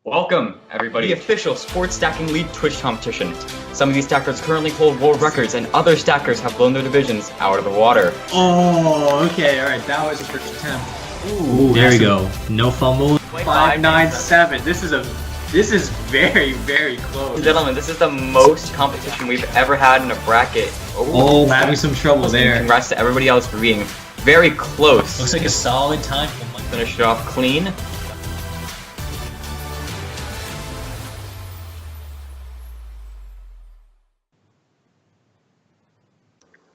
Welcome, everybody. The official Sports Stacking League Twitch competition. Some of these stackers currently hold world records, and other stackers have blown their divisions out of the water. Oh, okay, alright, that was the first attempt. Ooh, there we go. No fumble. 597. This is very, very close. Gentlemen, this is the most competition we've ever had in a bracket. Oh, having some trouble there. Congrats to everybody else for being very close. Looks like a solid time. Finish it off clean.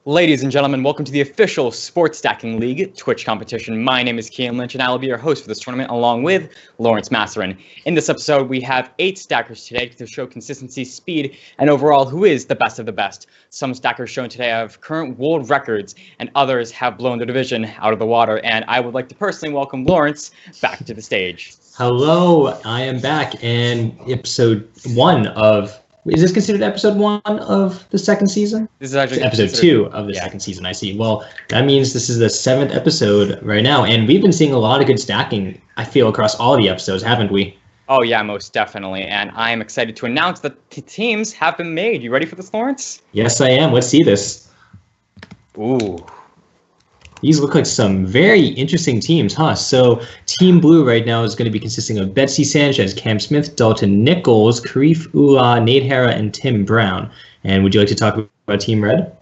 Ladies and gentlemen, welcome to the official Sports Stacking League Twitch competition. My name is Kian Lynch, and I will be your host for this tournament along with Lawrence Masserin. In this episode, we have 8 stackers today to show consistency, speed, and overall who is the best of the best. Some stackers shown today have current world records, and others have blown their division out of the water. And I would like to personally welcome Lawrence back to the stage. Hello, I am back, and episode 1 of... Is this considered episode 1 of the second season? This is actually episode 2 of the second season, I see. Well, that means this is the 7th episode right now, and we've been seeing a lot of good stacking, I feel, across all the episodes, haven't we? Oh yeah, most definitely, and I am excited to announce that the teams have been made. You ready for this, Lawrence? Yes, I am. Let's see this. Ooh. These look like some very interesting teams, huh? So Team Blue right now is going to be consisting of Betsy Sanchez, Cam Smith, Dalton Nichols, Karif Ullah, Nate Hara, and Tim Brown. And would you like to talk about Team Red?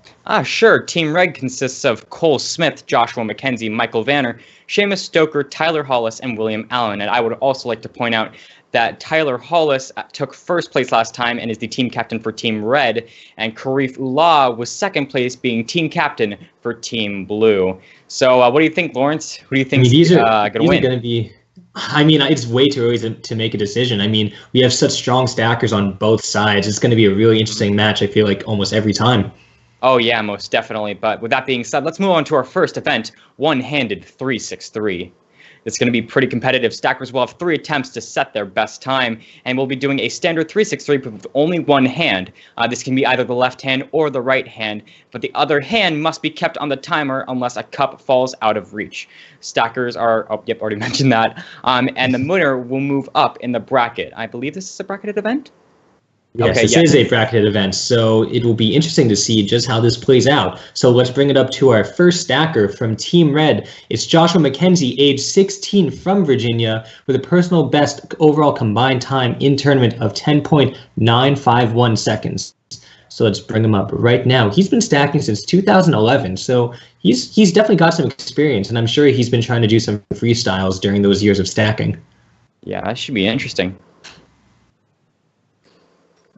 Sure. Team Red consists of Cole Smith, Joshua McKenzie, Michael Vanner, Seamus Stoker, Tyler Hollis, and William Allen. And I would also like to point out that Tyler Hollis took first place last time and is the team captain for Team Red, and Karif Ullah was second place, being team captain for Team Blue. So what do you think, Lawrence? Who do you think is going to win? Going to be... I mean, it's way too early to make a decision. I mean, we have such strong stackers on both sides. It's going to be a really interesting match, I feel like, almost every time. Oh, yeah, most definitely. But with that being said, let's move on to our first event, One-Handed 363. It's going to be pretty competitive. Stackers will have 3 attempts to set their best time, and we'll be doing a standard 363 with only one hand. This can be either the left hand or the right hand, but the other hand must be kept on the timer unless a cup falls out of reach. Stackers are, already mentioned that, and the winner will move up in the bracket. I believe this is a bracketed event? Yes, this is a bracketed event, so it will be interesting to see just how this plays out. So let's bring it up to our first stacker from Team Red. It's Joshua McKenzie, age 16, from Virginia, with a personal best overall combined time in tournament of 10.951 seconds. So let's bring him up right now. He's been stacking since 2011, so he's definitely got some experience, and I'm sure he's been trying to do some freestyles during those years of stacking. Yeah, that should be interesting.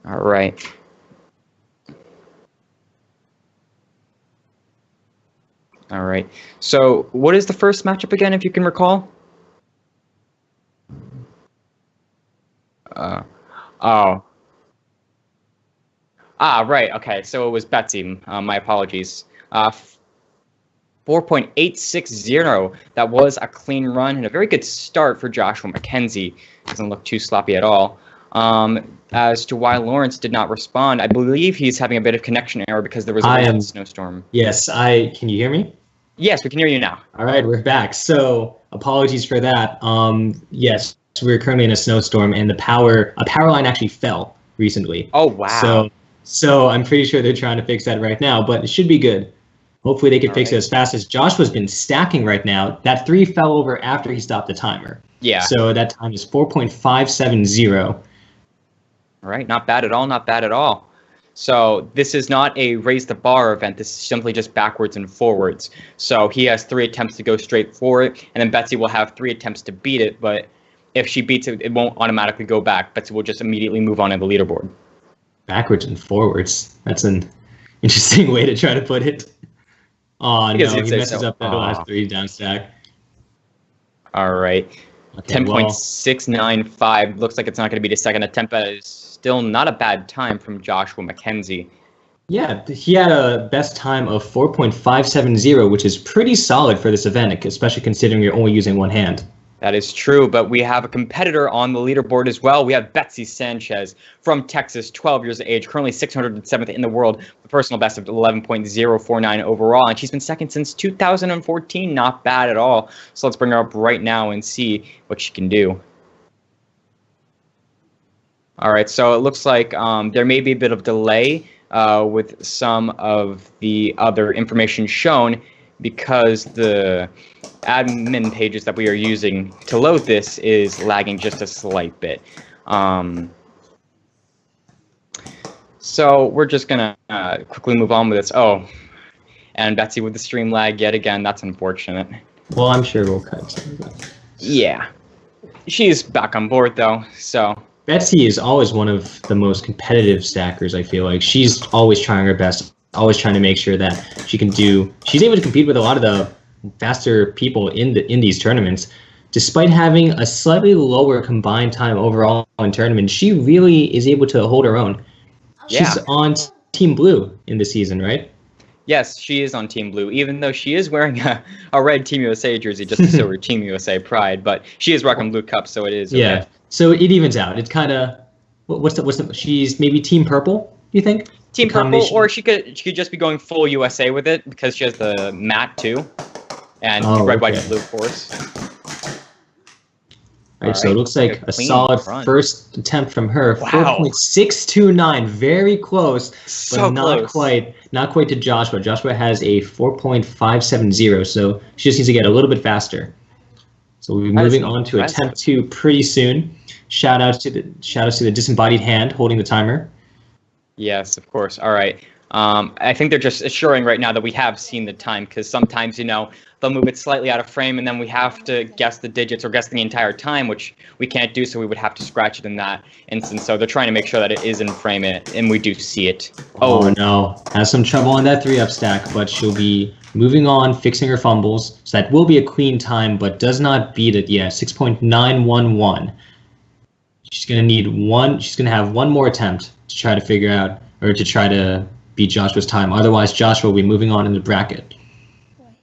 All right. All right. So what is the first matchup again, if you can recall? Right. Okay. So it was Betsy. My apologies. 4.860. That was a clean run and a very good start for Joshua McKenzie. Doesn't look too sloppy at all. As to why Lawrence did not respond, I believe he's having a bit of connection error because there was a snowstorm. Yes, can you hear me? Yes, we can hear you now. All right, we're back. So apologies for that. Yes, we're currently in a snowstorm, and a power line actually fell recently. Oh wow! So I'm pretty sure they're trying to fix that right now, but it should be good. Hopefully they can fix it as fast as Joshua's been stacking right now. That 3 fell over after he stopped the timer. Yeah. So that time is 4.570. All right, not bad at all, not bad at all. So this is not a raise the bar event. This is simply just backwards and forwards. So he has 3 attempts to go straight for it, and then Betsy will have 3 attempts to beat it, but if she beats it, it won't automatically go back. Betsy will just immediately move on in the leaderboard. Backwards and forwards. That's an interesting way to try to put it. Oh, no, he messes up that last 3 down stack. All right. Okay, 10.695. Looks like it's not going to be the second attempt, but it's still not a bad time from Joshua McKenzie. Yeah, he had a best time of 4.570, which is pretty solid for this event, especially considering you're only using one hand. That is true, but we have a competitor on the leaderboard as well. We have Betsy Sanchez from Texas, 12 years of age, currently 607th in the world, the personal best of 11.049 overall, and she's been second since 2014. Not bad at all. So let's bring her up right now and see what she can do. All right, so it looks like there may be a bit of delay with some of the other information shown because the admin pages that we are using to load this is lagging just a slight bit. So we're just gonna quickly move on with this. Oh, and Betsy with the stream lag yet again. That's unfortunate. Well, I'm sure we'll cut some of that. Yeah, she's back on board though, so. Betsy is always one of the most competitive stackers, I feel like. She's always trying her best, always trying to make sure that she can do... She's able to compete with a lot of the faster people in these tournaments. Despite having a slightly lower combined time overall in tournaments, she really is able to hold her own. Yeah. She's on Team Blue in the season, right? Yes, she is on Team Blue, even though she is wearing a red Team USA jersey just to show her Team USA pride, but she is rocking blue cups, so it is okay. Yeah. So it evens out. It's kind of what's the she's maybe Team Purple, do you think? Team Purple, or she could just be going full USA with it because she has the matte too, and red, white, and blue, of course. All right, so it looks like a solid first attempt from her. Wow. 4.629, very close, but So not close. not quite to Joshua. Joshua has a 4.570, so she just needs to get a little bit faster. So we'll be moving on to attempt 2 pretty soon. Shout outs to the disembodied hand holding the timer. Yes, of course. All right. I think they're just assuring right now that we have seen the time because sometimes, they'll move it slightly out of frame and then we have to guess the digits or guess the entire time, which we can't do, so we would have to scratch it in that instance. So they're trying to make sure that it is in frame and we do see it. Oh no, has some trouble on that 3-up stack, but she'll be moving on, fixing her fumbles. So that will be a clean time, but does not beat it yet. 6.911. She's gonna have one more attempt to try to figure out, or to try to beat Joshua's time. Otherwise, Joshua will be moving on in the bracket.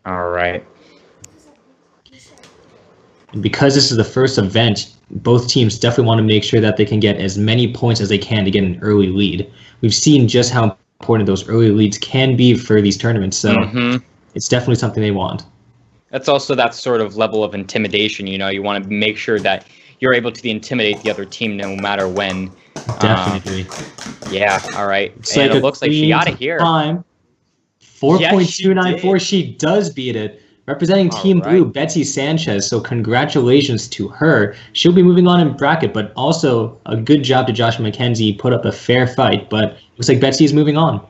All right. And because this is the first event, both teams definitely want to make sure that they can get as many points as they can to get an early lead. We've seen just how important those early leads can be for these tournaments, so it's definitely something they want. That's also that sort of level of intimidation, you want to make sure that you're able to intimidate the other team no matter when. Definitely. Yeah, all right. And it looks like she got it here. 4.294, she does beat it. Representing Team Blue, Betsy Sanchez, so congratulations to her. She'll be moving on in bracket, but also a good job to Joshua McKenzie, put up a fair fight, but looks like Betsy's moving on.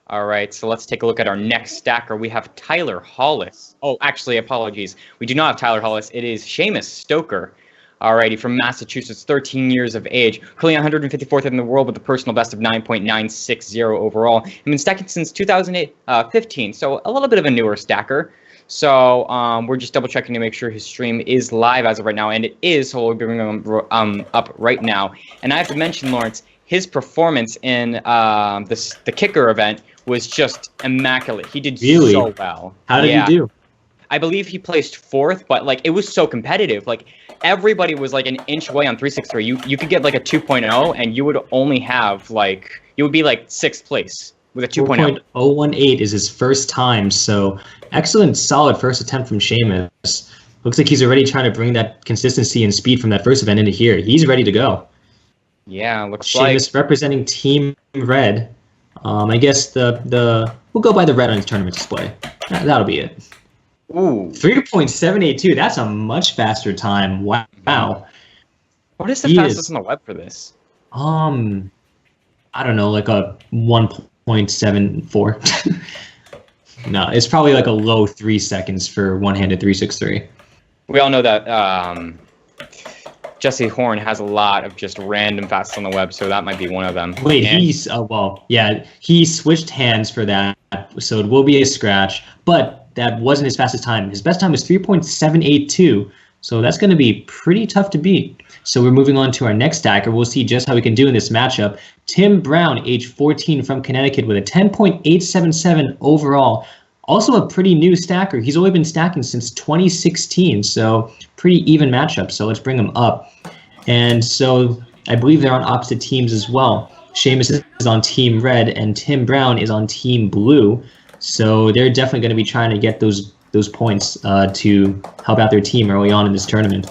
All right, so let's take a look at our next stacker. We have Tyler Hollis. Oh, actually, apologies. We do not have Tyler Hollis. It is Seamus Stoker. Alrighty, from Massachusetts, 13 years of age, currently 154th in the world with a personal best of 9.960 overall. I've been stacking since 2015, so a little bit of a newer stacker. So we're just double checking to make sure his stream is live as of right now, and it is, so we'll be bringing him up right now. And I have to mention, Lawrence, his performance in the kicker event was just immaculate. He did so well. How did he do? I believe he placed 4th, but it was so competitive. Everybody was an inch away on 363. You could get a 2.0 and you would only have you would be 6th place with a 2.0. 4.018 is his first time, so excellent, solid first attempt from Seamus. Looks like he's already trying to bring that consistency and speed from that first event into here. He's ready to go. Yeah, looks Seamus representing Team Red. I guess we'll go by the red on his tournament display. That'll be it. Ooh. 3.782. That's a much faster time. Wow. What is the fastest on the web for this? I don't know, a 1.74. No, it's probably a low 3 seconds for one-handed 363. We all know that Jesse Horn has a lot of just random fastest on the web, so that might be one of them. Wait, he switched hands for that, so it will be a scratch, but that wasn't his fastest time. His best time was 3.782, so that's going to be pretty tough to beat. So we're moving on to our next stacker. We'll see just how we can do in this matchup. Tim Brown, age 14 from Connecticut with a 10.877 overall. Also a pretty new stacker. He's only been stacking since 2016, so pretty even matchup. So let's bring him up. And so I believe they're on opposite teams as well. Seamus is on Team Red and Tim Brown is on Team Blue. So they're definitely going to be trying to get those points to help out their team early on in this tournament.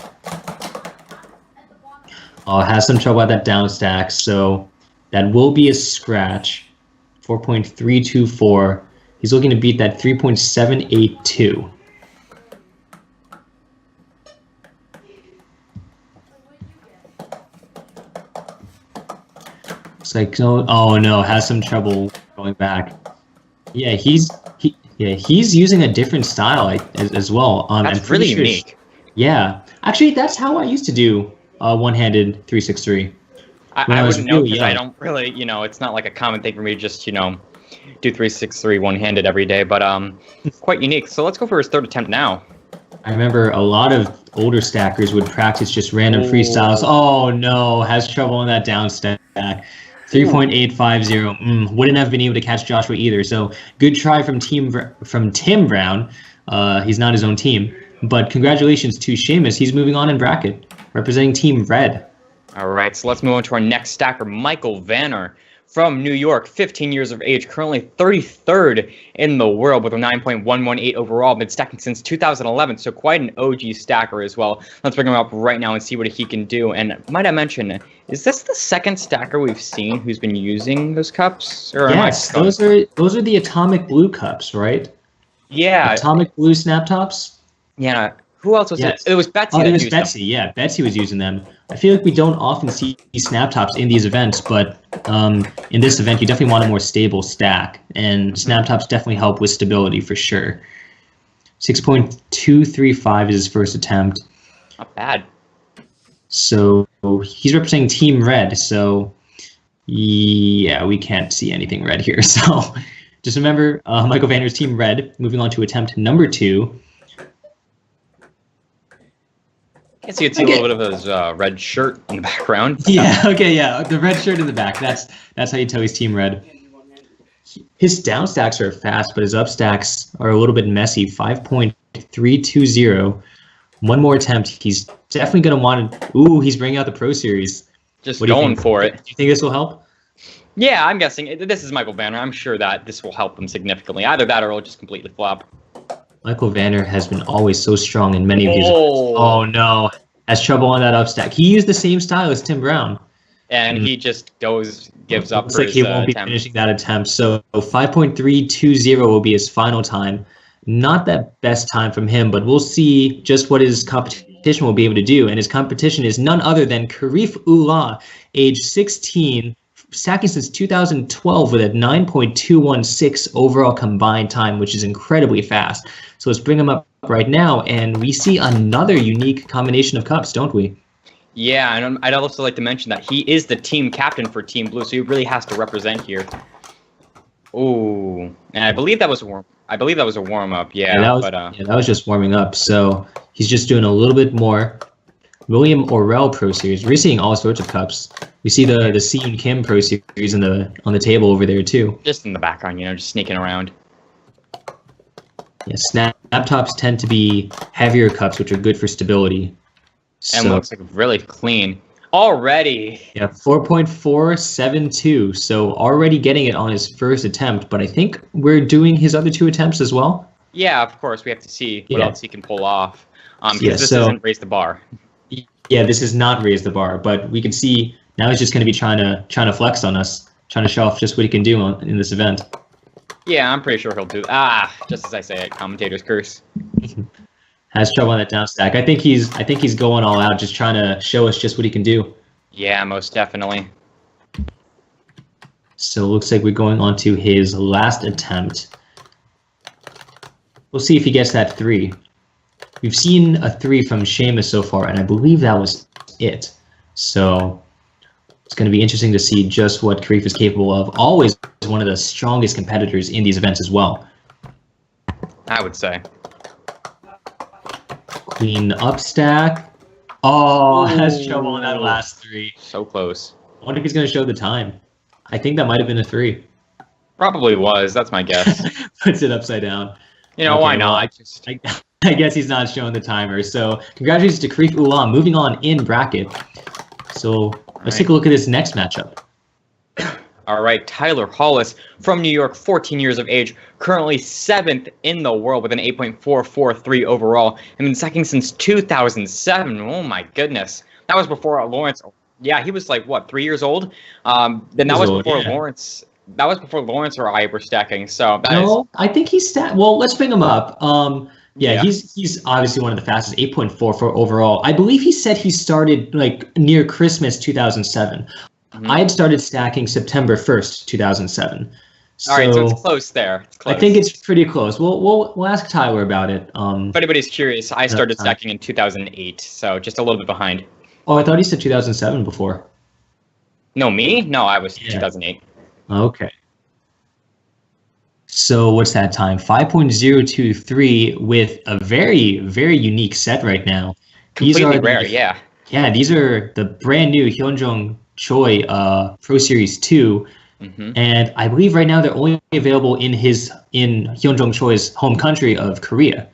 Has some trouble at that down stack, so that will be a scratch. 4.324. He's looking to beat that 3.782. It's like, oh no, has some trouble going back. Yeah, he's using a different style as well. That's really unique. Yeah, actually, that's how I used to do one-handed 363. I wouldn't know because I don't really, it's not like a common thing for me to just, do 363 one-handed every day, but quite unique. So let's go for his third attempt now. I remember a lot of older stackers would practice just random freestyles. Oh no, has trouble on that down stack. 3.850. Wouldn't have been able to catch Joshua either. So good try from Tim Brown. He's not his own team, but congratulations to Seamus. He's moving on in bracket, representing Team Red. All right, so let's move on to our next stacker, Michael Vanner from New York, 15 years of age, currently 33rd in the world with a 9.118 overall, been stacking since 2011, so quite an OG stacker as well. Let's bring him up right now and see what he can do. And might I mention, is this the second stacker we've seen who's been using those cups? Or yes, those are the Atomic Blue cups, right? Yeah. Atomic Blue snap tops? Yeah. Who else was it? It was Betsy. It was Betsy. Yeah, Betsy was using them. I feel like we don't often see snap tops in these events, but in this event, you definitely want a more stable stack, and snap tops definitely help with stability for sure. 6.235 is his first attempt. Not bad. So he's representing Team Red. So yeah, we can't see anything red here. So just remember, Michael Vanner's Team Red. Moving on to attempt number 2. I guess you can see a little bit of his red shirt in the background. Yeah, okay, yeah. The red shirt in the back. That's how you tell he's Team Red. His down stacks are fast, but his up stacks are a little bit messy. 5.320. One more attempt. He's definitely going to want to... Ooh, he's bringing out the Pro Series. Just going for it. Do you think this will help? Yeah, I'm guessing. This is Michael Vanner. I'm sure that this will help him significantly. Either that or it'll just completely flop. Michael Vanner has been always so strong in many of these. Oh no, has trouble on that up stack. He used the same style as Tim Brown, and he just gives up. Looks like he won't be finishing that attempt. So 5.320 will be his final time. Not that best time from him, but we'll see just what his competition will be able to do. And his competition is none other than Karif Ullah, age 16. Stacking since 2012 with a 9.216 overall combined time, which is incredibly fast. So let's bring him up right now, and we see another unique combination of cups, don't we? Yeah, and I'd also like to mention that he is the team captain for Team Blue, so he really has to represent here. Ooh, and I believe that was a warm. I believe that was a warm up. Yeah, that was just warming up. So he's just doing a little bit more. William Orrell Pro Series. We're seeing all sorts of cups. We see the Seun Kim Pro Series on the table over there too. Just in the background, just sneaking around. Yeah, snap tops tend to be heavier cups, which are good for stability. And looks like really clean already. Yeah, 4.472. So already getting it on his first attempt, but I think we're doing his other 2 attempts as well. Yeah, of course. We have to see what else he can pull off. Because this doesn't raise the bar. Yeah, this is not raise the bar, but we can see now he's just going to be trying to flex on us, trying to show off just what he can do in this event. Yeah, I'm pretty sure he'll do. Just as I say it, commentator's curse. Has trouble on that down stack. I think he's going all out, just trying to show us just what he can do. Yeah, most definitely. So it looks like we're going on to his last attempt. We'll see if he gets that 3. We've seen a 3 from Seamus so far, and I believe that was it. So it's going to be interesting to see just what Karif is capable of. Always one of the strongest competitors in these events as well. I would say. Clean up stack. Oh, has trouble on that last 3. So close. I wonder if he's going to show the time. I think that might have been a 3. Probably was. That's my guess. Puts it upside down. Why not? I guess he's not showing the timer. So congratulations to Karif Ullah, moving on in bracket. So let's take a look at this next matchup. All right, Tyler Hollis from New York, 14 years of age, currently 7th in the world with an 8.443 overall, and been stacking since 2007. Oh my goodness. That was before Lawrence Yeah, he was like what, 3 years old. Then that was before Lawrence. That was before Lawrence or I were stacking. So I think he's Well, let's bring him up. Yeah, he's obviously one of the fastest, 8.44 overall. I believe he said he started like near Christmas 2007. I had started stacking September 1st, 2007. All right, so it's close there. It's close. I think it's pretty close. We'll ask Tyler about it. If anybody's curious, I started stacking in 2008, so just a little bit behind. Oh, I thought he said 2007 before. No, me? No, I was 2008. Okay. So what's that time? 5.023 with a very, very unique set right now. Completely rare, yeah. Yeah, these are the brand new Hyunjung Choi Pro Series 2. And I believe right now they're only available in Hyunjung Choi's home country of Korea.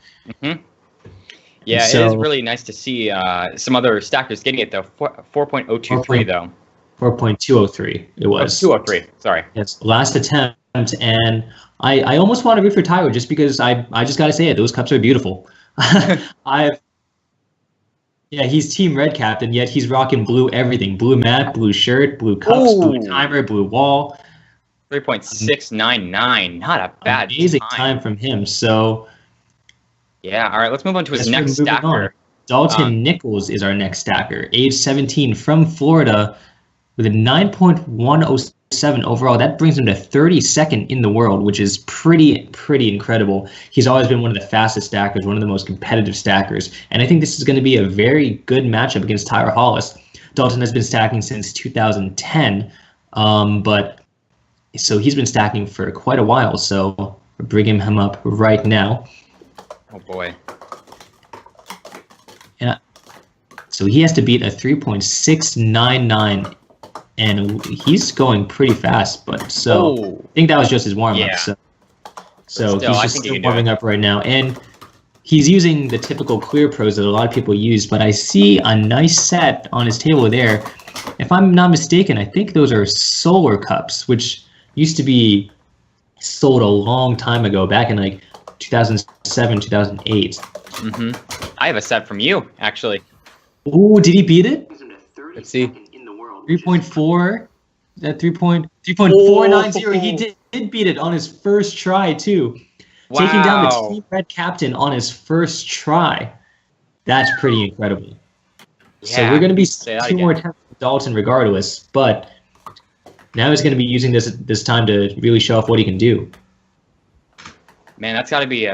Yeah, so, it is really nice to see some other stackers getting it though. 4.023 though. 4.203 it was. 203, sorry. Yes, last attempt, and I almost want to root for Tyler just because I just gotta say it. Those cups are beautiful. Yeah, he's Team Red captain, yet he's rocking blue everything. Blue mat, blue shirt, blue cups, blue timer, blue wall. 3.699. Not a bad amazing time from him. So yeah, all right, let's move on to his next stacker. Dalton Nichols is our next stacker, age 17 from Florida with a 9.107 overall. That brings him to 32nd in the world, which is pretty incredible. He's always been one of the fastest stackers, one of the most competitive stackers, and I think this is going to be a very good matchup against Tyler Hollis. Dalton has been stacking since 2010, so he's been stacking for quite a while, so we're bringing him up right now. Oh boy. Yeah. So he has to beat a 3.699, and he's going pretty fast, but I think that was just his warm-up. Yeah. So he's just still warming up right now, and he's using the typical clear pros that a lot of people use, but I see a nice set on his table there. If I'm not mistaken, I think those are solar cups, which used to be sold a long time ago, back in like 2007, 2008. I have a set from you, actually. Ooh, did he beat it? Let's see. 3.4. That 3.490. He did beat it on his first try too. Wow. Taking down the Team Red captain on his first try. That's pretty incredible. Yeah, so we're going to be two more attempts with Dalton regardless, but now he's going to be using this time to really show off what he can do. Man, that's got to be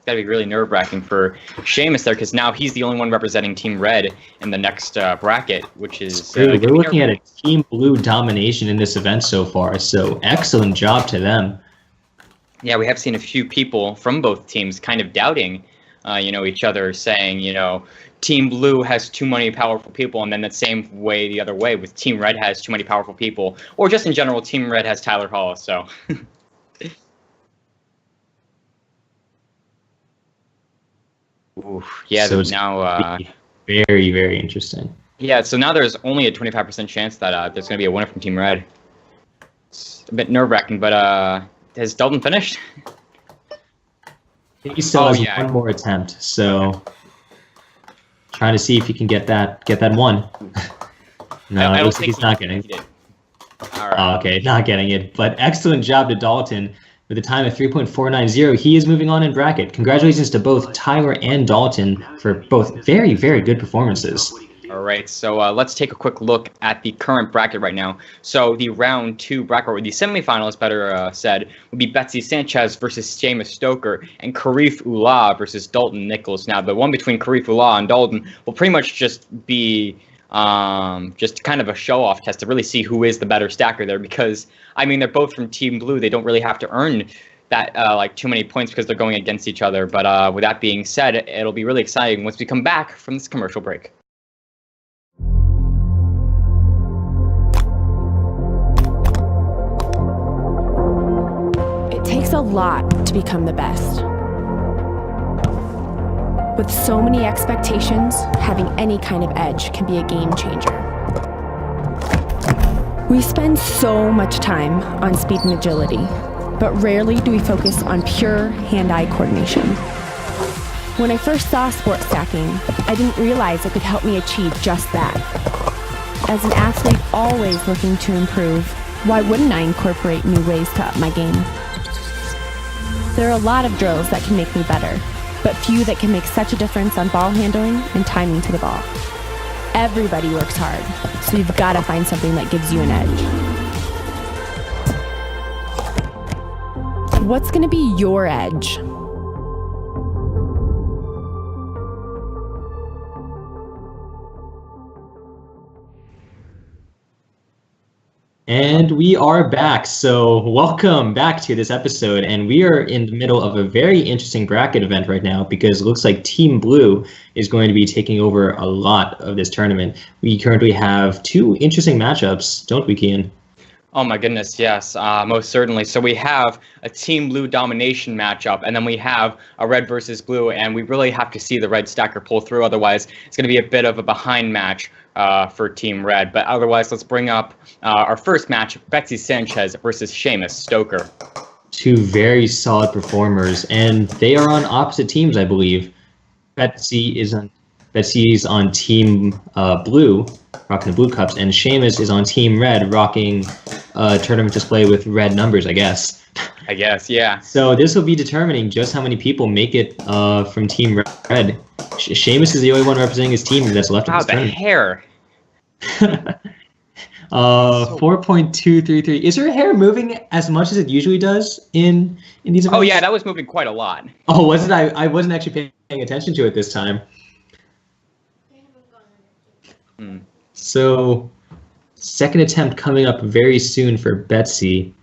really nerve-wracking for Seamus there, because now he's the only one representing Team Red in the next bracket, which is... we're looking at a Team Blue domination in this event so far, so excellent job to them. Yeah, we have seen a few people from both teams kind of doubting, each other, saying, Team Blue has too many powerful people, and then the same way the other way with Team Red has too many powerful people, or just in general, Team Red has Tyler Hollis, so... Oof, yeah, so it's now very, very interesting. Yeah, so now there's only a 25% chance that there's going to be a winner from Team Red. It's a bit nerve-wracking, but has Dalton finished? He still has one more attempt, so trying to see if he can get that one. No, it looks like he's not getting it. All right. Okay, not getting it, but excellent job to Dalton. With a time of 3.490, he is moving on in bracket. Congratulations to both Tyler and Dalton for both very, very good performances. All right, so let's take a quick look at the current bracket right now. So the round 2 bracket, or the semifinals, better said, would be Betsy Sanchez versus Seamus Stoker, and Karif Ullah versus Dalton Nichols. Now, the one between Karif Ullah and Dalton will pretty much just be just kind of a show-off test to really see who is the better stacker there, because I mean they're both from Team Blue. They don't really have to earn that too many points because they're going against each other. But with that being said, it'll be really exciting once we come back from this commercial break. It takes a lot to become the best. With so many expectations, having any kind of edge can be a game changer. We spend so much time on speed and agility, but rarely do we focus on pure hand-eye coordination. When I first saw sport stacking, I didn't realize it could help me achieve just that. As an athlete always looking to improve, why wouldn't I incorporate new ways to up my game? There are a lot of drills that can make me better, but few that can make such a difference on ball handling and timing to the ball. Everybody works hard, so you've got to find something that gives you an edge. What's going to be your edge? And we are back. So welcome back to this episode. And we are in the middle of a very interesting bracket event right now because it looks like Team Blue is going to be taking over a lot of this tournament. We currently have two interesting matchups, don't we, Kian? Oh my goodness, yes, most certainly. So we have a Team Blue domination matchup, and then we have a red versus blue, and we really have to see the red stacker pull through. Otherwise, it's going to be a bit of a behind match for Team Red. But otherwise, let's bring up our first match, Betsy Sanchez versus Seamus Stoker. Two very solid performers, and they are on opposite teams, I believe. Betsy's on Team Blue, rocking the blue cups, and Seamus is on Team Red, rocking a tournament display with red numbers, I guess. I guess, yeah. So this will be determining just how many people make it from Team Red. Seamus is the only one representing his team that's left in this tournament. Hair. 4.233. Is her hair moving as much as it usually does in these events? Oh yeah, that was moving quite a lot. Oh, wasn't I wasn't actually paying attention to it this time. So, second attempt coming up very soon for Betsy,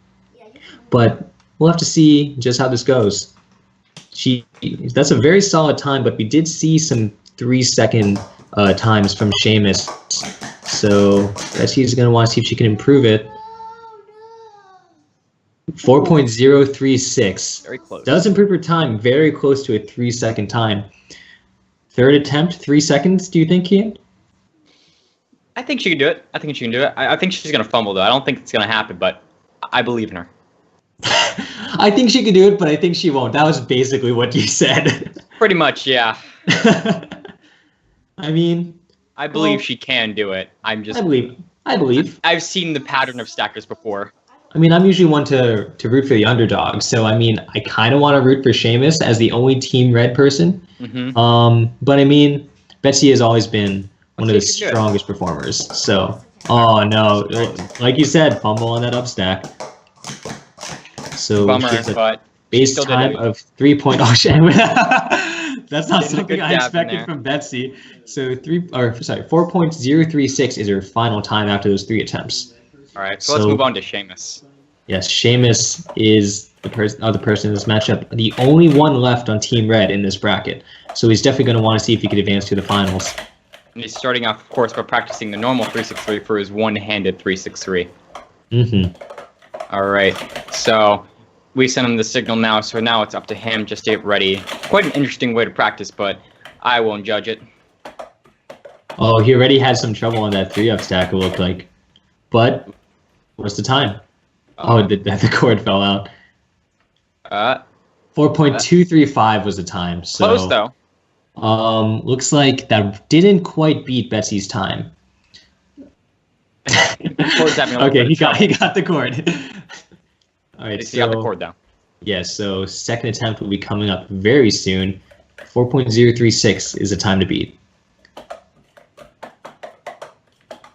but we'll have to see just how this goes. That's a very solid time, but we did see some 3-second times from Seamus, so Betsy's going to want to see if she can improve it. 4.036. Very close. Does improve her time, very close to a 3-second time. Third attempt, 3 seconds, do you think, Kian? I think she can do it. I think she's going to fumble, though. I don't think it's going to happen, but I believe in her. I think she can do it, but I think she won't. That was basically what you said. Pretty much, yeah. I mean... I believe she can do it. I believe. I've seen the pattern of stackers before. I mean, I'm usually one to root for the underdog, so I mean, I kind of want to root for Seamus as the only Team Red person. Mm-hmm. But I mean, Betsy has always been one of the strongest performers. So, oh no, like you said, fumble on that upstack. So bummer, but base time of 3.0. That's not something I expected from Betsy. So 4.036 is her final time after those 3 attempts. All right, so let's move on to Seamus. Yes, Seamus is the other person in this matchup, the only one left on Team Red in this bracket. So he's definitely going to want to see if he can advance to the finals. And he's starting off, of course, by practicing the normal 363 for his one-handed 363. All right, so we sent him the signal now, so now it's up to him just to get ready. Quite an interesting way to practice, but I won't judge it. Oh, he already had some trouble on that 3-up stack, it looked like. But what's the time? The cord fell out. 4.235 was the time. So, close, though. Looks like that didn't quite beat Betsy's time. Okay, he got the cord. All right, so you got the cord down. Yeah, so second attempt will be coming up very soon. 4.036 is the time to beat.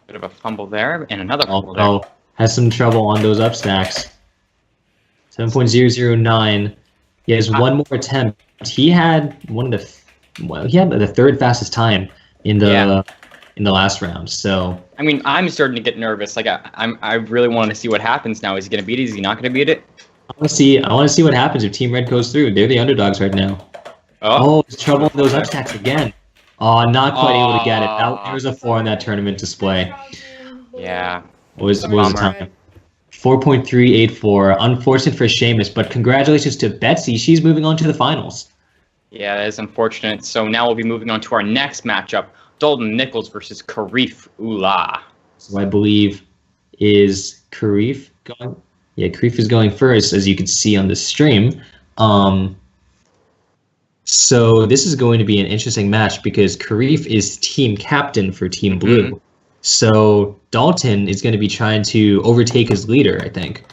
Bit of a fumble there, and another fumble there. Oh, has some trouble on those up stacks. 7.009. He has one more attempt. He had the third fastest time in the last round. So I mean, I'm starting to get nervous. Like I really want to see what happens now. Is he going to beat it? Is he not going to beat it? I want to see what happens if Team Red goes through. They're the underdogs right now. Oh, there's trouble with those up stacks again. Oh, not quite able to get it. There was a 4 on that tournament display. Yeah. What was the time? 4.384. Unfortunate for Seamus, but congratulations to Betsy. She's moving on to the finals. Yeah, that is unfortunate. So now we'll be moving on to our next matchup, Dalton Nichols versus Karif Ullah. So I believe is Karif going? Yeah, Karif is going first, as you can see on the stream. So this is going to be an interesting match because Karif is team captain for Team Blue. So Dalton is going to be trying to overtake his leader, I think.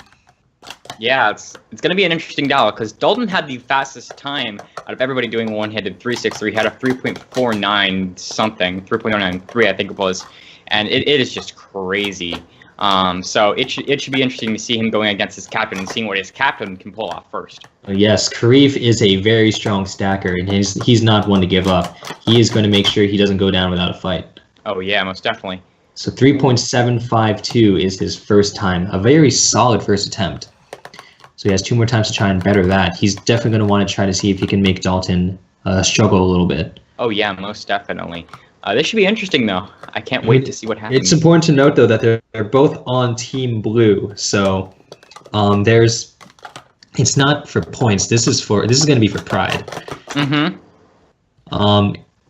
Yeah, it's going to be an interesting battle because Dalton had the fastest time out of everybody doing one-handed 363. He had a 3.49 something, 3.093 I think it was, and it is just crazy. So it should be interesting to see him going against his captain and seeing what his captain can pull off first. Yes, Karif is a very strong stacker, and he's not one to give up. He is going to make sure he doesn't go down without a fight. Oh yeah, most definitely. So 3.752 is his first time, a very solid first attempt. So he has 2 more times to try and better that. He's definitely going to want to try to see if he can make Dalton struggle a little bit. Oh yeah, most definitely. This should be interesting though. I can't wait to see what happens. It's important to note though that they're both on Team Blue, so it's not for points. This is going to be for pride.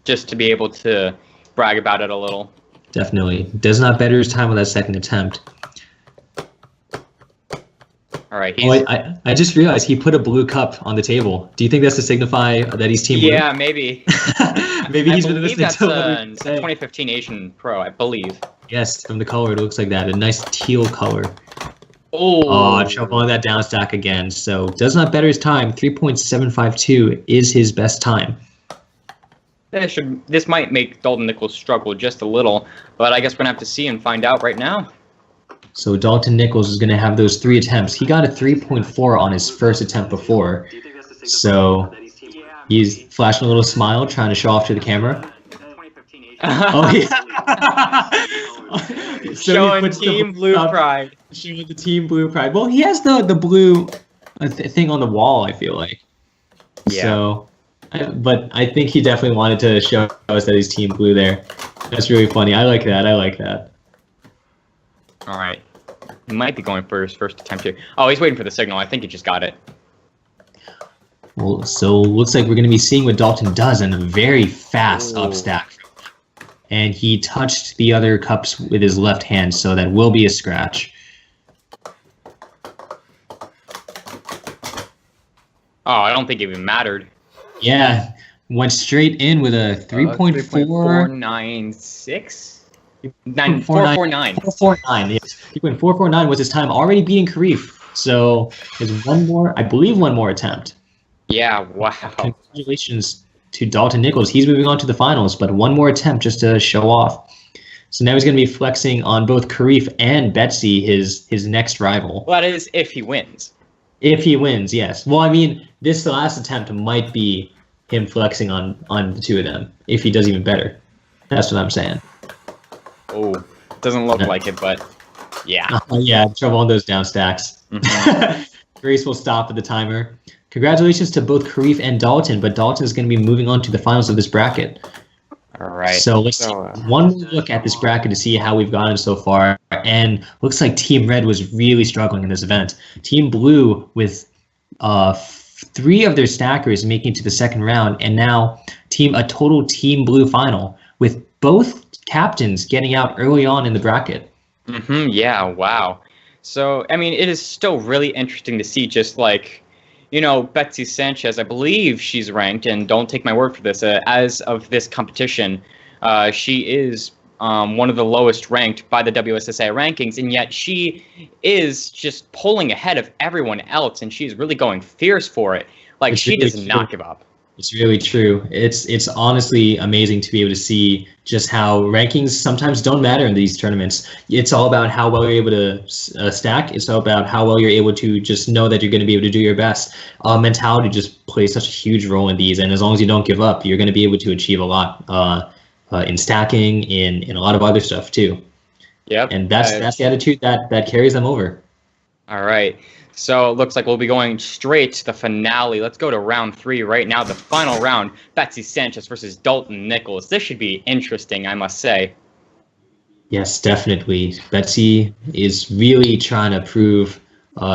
Just to be able to brag about it a little. Definitely does not better his time with that second attempt. All right. I just realized he put a blue cup on the table. Do you think that's to signify that he's Team Blue? Yeah, maybe. Maybe he's been listening to a 2015 Asian Pro, I believe. Yes, from the color, it looks like that. A nice teal color. Oh, trouble on that down stack again. So does not better his time. 3.752 is his best time. This might make Dalton Nichols struggle just a little, but I guess we're gonna have to see and find out right now. So Dalton Nichols is going to have those 3 attempts. He got a 3.4 on his first attempt before. So he's flashing a little smile, trying to show off to the camera. Oh, yeah. Showing Team Blue pride. Showing the Team Blue pride. Well, he has the blue thing on the wall, I feel like. Yeah. So, but I think he definitely wanted to show us that he's Team Blue there. That's really funny. I like that. All right. He might be going for his first attempt here. Oh, he's waiting for the signal. I think he just got it. Well, so looks like we're going to be seeing what Dalton does in a very fast up stack. And he touched the other cups with his left hand, so that will be a scratch. Oh, I don't think it even mattered. Yeah, went straight in with a 3.496? 449. 449. Yes. He went 449 was his time, already beating Karif. So there's one more attempt. Yeah, wow. Congratulations to Dalton Nichols. He's moving on to the finals, but one more attempt just to show off. So now he's going to be flexing on both Karif and Betsy, his next rival. Well, that is if he wins. If he wins, yes. Well, I mean, this last attempt might be him flexing on the 2 of them, if he does even better. That's what I'm saying. Oh, doesn't look like it, but yeah. Yeah, trouble on those down stacks. Grace will stop at the timer. Congratulations to both Karif and Dalton, but Dalton is going to be moving on to the finals of this bracket. All right. So let's take one more look at this bracket to see how we've gotten so far. And looks like Team Red was really struggling in this event. Team Blue with 3 of their stackers making it to the second round, and now a total Team Blue final with both captains getting out early on in the bracket. Yeah, wow. So, I mean, it is still really interesting to see just like, Betsy Sanchez, I believe she's ranked, and don't take my word for this, as of this competition, she is one of the lowest ranked by the WSSA rankings, and yet she is just pulling ahead of everyone else, and she's really going fierce for it. Like, she does not give up. It's really true. It's honestly amazing to be able to see just how rankings sometimes don't matter in these tournaments. It's all about how well you're able to stack. It's all about how well you're able to just know that you're going to be able to do your best. Mentality just plays such a huge role in these, and as long as you don't give up, you're going to be able to achieve a lot in stacking, in a lot of other stuff too. Yep. And that's the attitude that carries them over. All right. So it looks like we'll be going straight to the finale. Let's go to round 3 right now, the final round. Betsy Sanchez versus Dalton Nichols. This should be interesting, I must say. Yes, definitely. Betsy is really trying to prove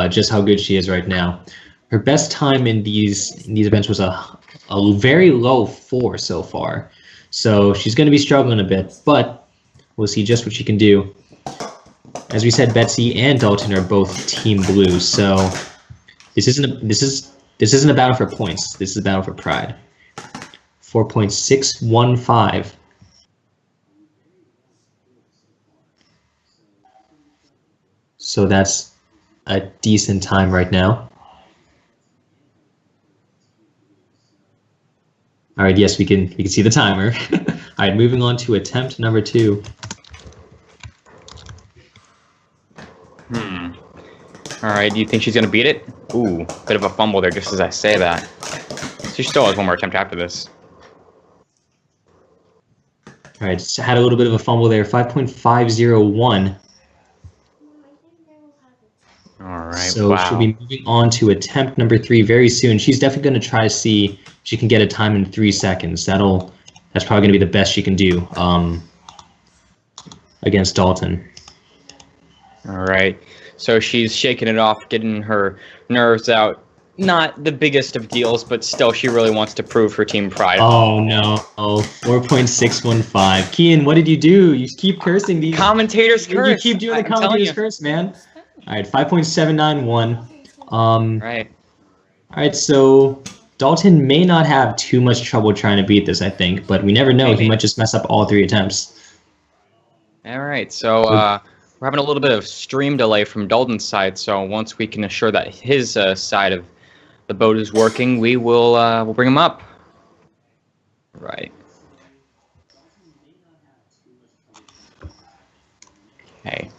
just how good she is right now. Her best time in these events was a very low 4 so far. So she's going to be struggling a bit, but we'll see just what she can do. As we said, Betsy and Dalton are both Team Blue, so this isn't a battle for points. This is a battle for pride. 4.615. So that's a decent time right now. All right, yes, we can see the timer. All right, moving on to attempt number 2. All right, do you think she's going to beat it? Ooh, bit of a fumble there just as I say that. She still has one more attempt after this. All right, just had a little bit of a fumble there, 5.501. All right, So wow. she'll be moving on to attempt number 3 very soon. She's definitely going to try to see if she can get a time in 3 seconds. That's probably going to be the best she can do against Dalton. All right, so she's shaking it off, getting her nerves out. Not the biggest of deals, but still, she really wants to prove her team pride. Oh no, 4.615. Kian, what did you do? You keep cursing these. Commentators curse. You keep doing the commentators curse, man. All right, 5.791. Right. All right, so Dalton may not have too much trouble trying to beat this, I think, but we never know. Maybe. He might just mess up all 3 attempts. All right, so we're having a little bit of stream delay from Dalton's side, so once we can assure that his side of the boat is working, we will we'll bring him up. Right. Okay.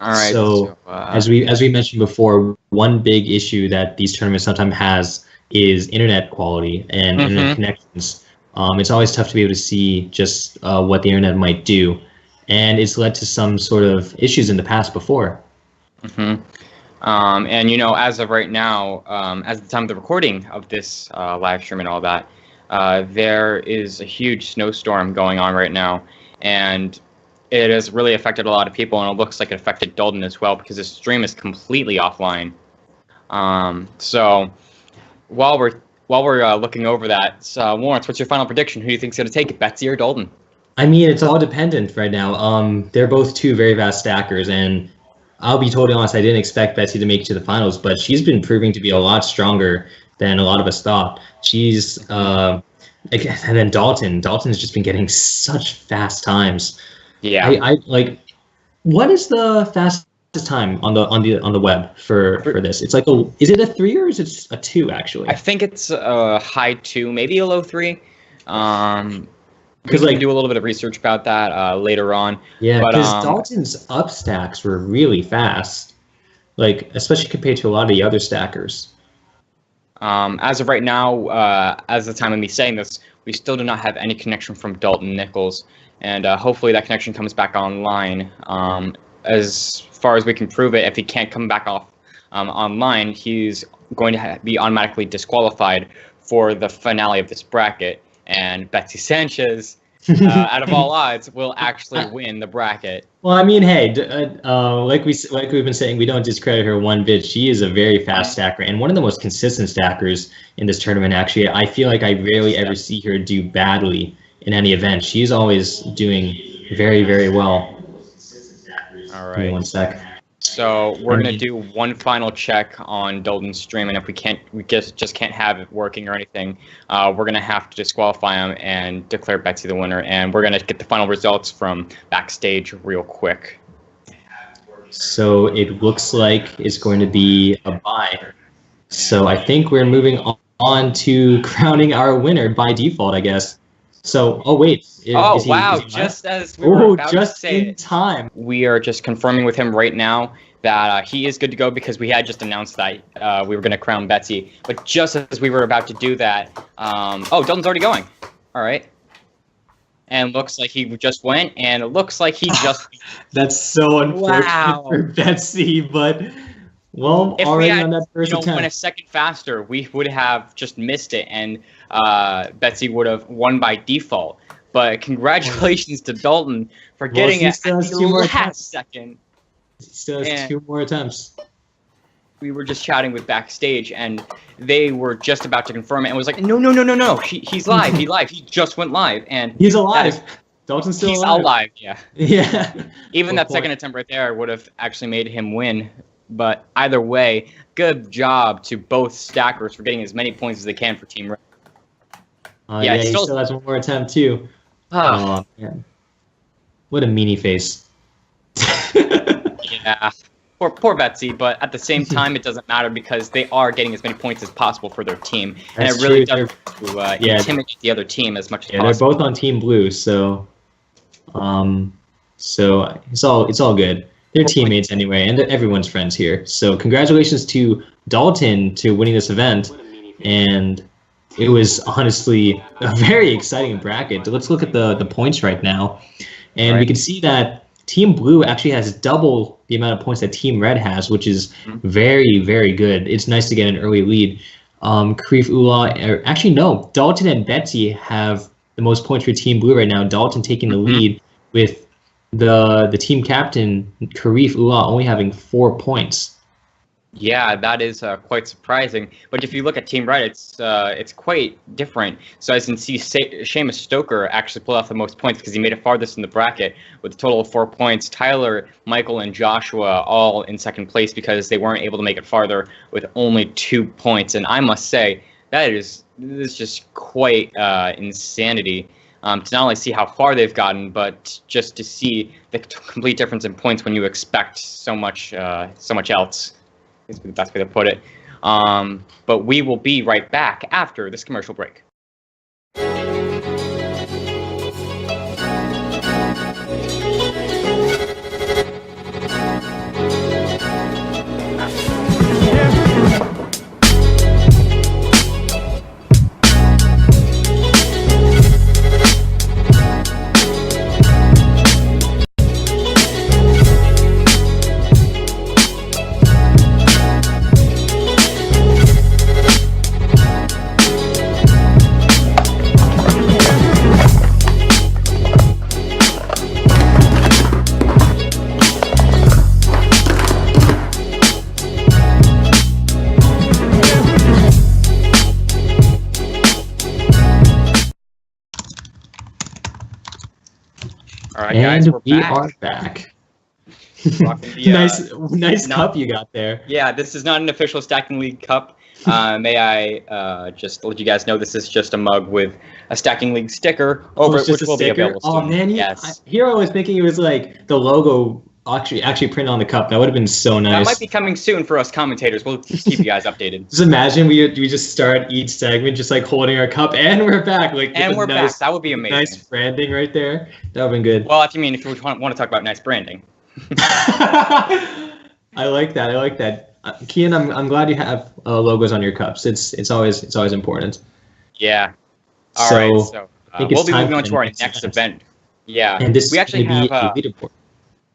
All right. So as we mentioned before, one big issue that these tournaments sometimes has is internet quality and internet connections. It's always tough to be able to see just what the internet might do, and it's led to some sort of issues in the past before. And you know, as of right now, as the time of the recording of this live stream and all that, there is a huge snowstorm going on right now, and it has really affected a lot of people, and it looks like it affected Dalton as well because the stream is completely offline. So while we're looking over that, Lawrence, what's your final prediction? Who do you think's going to take it, Betsy or Dalton? I mean, it's all dependent right now. They're both 2 very fast stackers, and I'll be totally honest, I didn't expect Betsy to make it to the finals, but she's been proving to be a lot stronger than a lot of us thought. She's and then Dalton's just been getting such fast times. Yeah. I like, what is the fastest time on the web for this? It's like is it a 3 or is it a 2 actually? I think it's a high 2, maybe a low 3. Because we can do a little bit of research about that later on. Yeah, because Dalton's up stacks were really fast, like especially compared to a lot of the other stackers. As of right now, as the time of me saying this, we still do not have any connection from Dalton Nichols, and hopefully that connection comes back online. As far as we can prove it, if he can't come back off online, he's going to be automatically disqualified for the finale of this bracket. And Betsy Sanchez, out of all odds, will actually win the bracket. Well, I mean, hey, like we've been saying, we don't discredit her one bit. She is a very fast stacker and one of the most consistent stackers in this tournament. Actually, I feel like I rarely ever see her do badly in any event. She's always doing very, very well. All right. Give me one sec. So we're going to do one final check on Dalton's stream, and if we just can't have it working or anything, we're going to have to disqualify him and declare Betsy the winner, and we're going to get the final results from backstage real quick. So it looks like it's going to be a bye. So I think we're moving on to crowning our winner by default, I guess. So, oh wait. Wow, just as we were about to say in time. We are just confirming with him right now that he is good to go because we had just announced that we were going to crown Betsy. But just as we were about to do that, Dalton's already going. All right. And looks like he just went, and it looks like he just... That's so unfortunate for Betsy, but... Well, if already we had, on that first attempt. Went a second faster, we would have just missed it, and Betsy would have won by default. But congratulations to Dalton for getting it at the last second. He still has 2 more attempts. We were just chatting with backstage, and they were just about to confirm it, and was like, no, he's live, he just went live, and he's alive. Dalton's still alive. He's alive, yeah. Yeah. Even that second attempt right there would have actually made him win. But either way, good job to both stackers for getting as many points as they can for Team Red. Yeah, he still has 1 more attempt too. Oh man, what a meanie face. Yeah, Yeah, poor Betsy, but at the same time, it doesn't matter because they are getting as many points as possible for their team, and That's it really true. does intimidate the other team as much as Yeah, possible. they're both on Team Blue, so it's all good. They're teammates anyway, and everyone's friends here. So congratulations to Dalton to winning this event, and it was honestly a very exciting bracket. Let's look at the points right now, and we can see that Team Blue actually has double the amount of points that Team Red has, which is very, very good. It's nice to get an early lead. Karif Ula, actually no, Dalton and Betsy have the most points for Team Blue right now. Dalton taking the lead with the team captain Karif Ula only having 4 points. Yeah, that is quite surprising. But if you look at Team Red, it's quite different. So as you can see, Seamus Stoker actually pulled off the most points because he made it farthest in the bracket with a total of 4 points. Tyler, Michael, and Joshua all in second place because they weren't able to make it farther with only 2 points. And I must say, this is just quite insanity. To not only see how far they've gotten, but just to see the complete difference in points when you expect so much else. Is the best way to put it. But we will be right back after this commercial break. All right, guys, And we're we back. are back. The, nice cup you got there. Yeah, this is not an official Stacking League cup. May I just let you guys know this is just a mug with a Stacking League sticker over it, which will be available soon. Oh man, yes. Here I was thinking it was like the logo actually printed on the cup. That would have been so nice. That might be coming soon for us commentators. We'll keep you guys updated. Just imagine we just start each segment just like holding our cup, and we're back. And we're back. That would be amazing. Nice branding right there. That would have been good. Well, if you want to talk about nice branding. I like that. Kian, I'm glad you have logos on your cups. It's always important. Yeah. All right. So we'll be moving on to our next next event. Yeah. And this we actually will be have a leaderboard.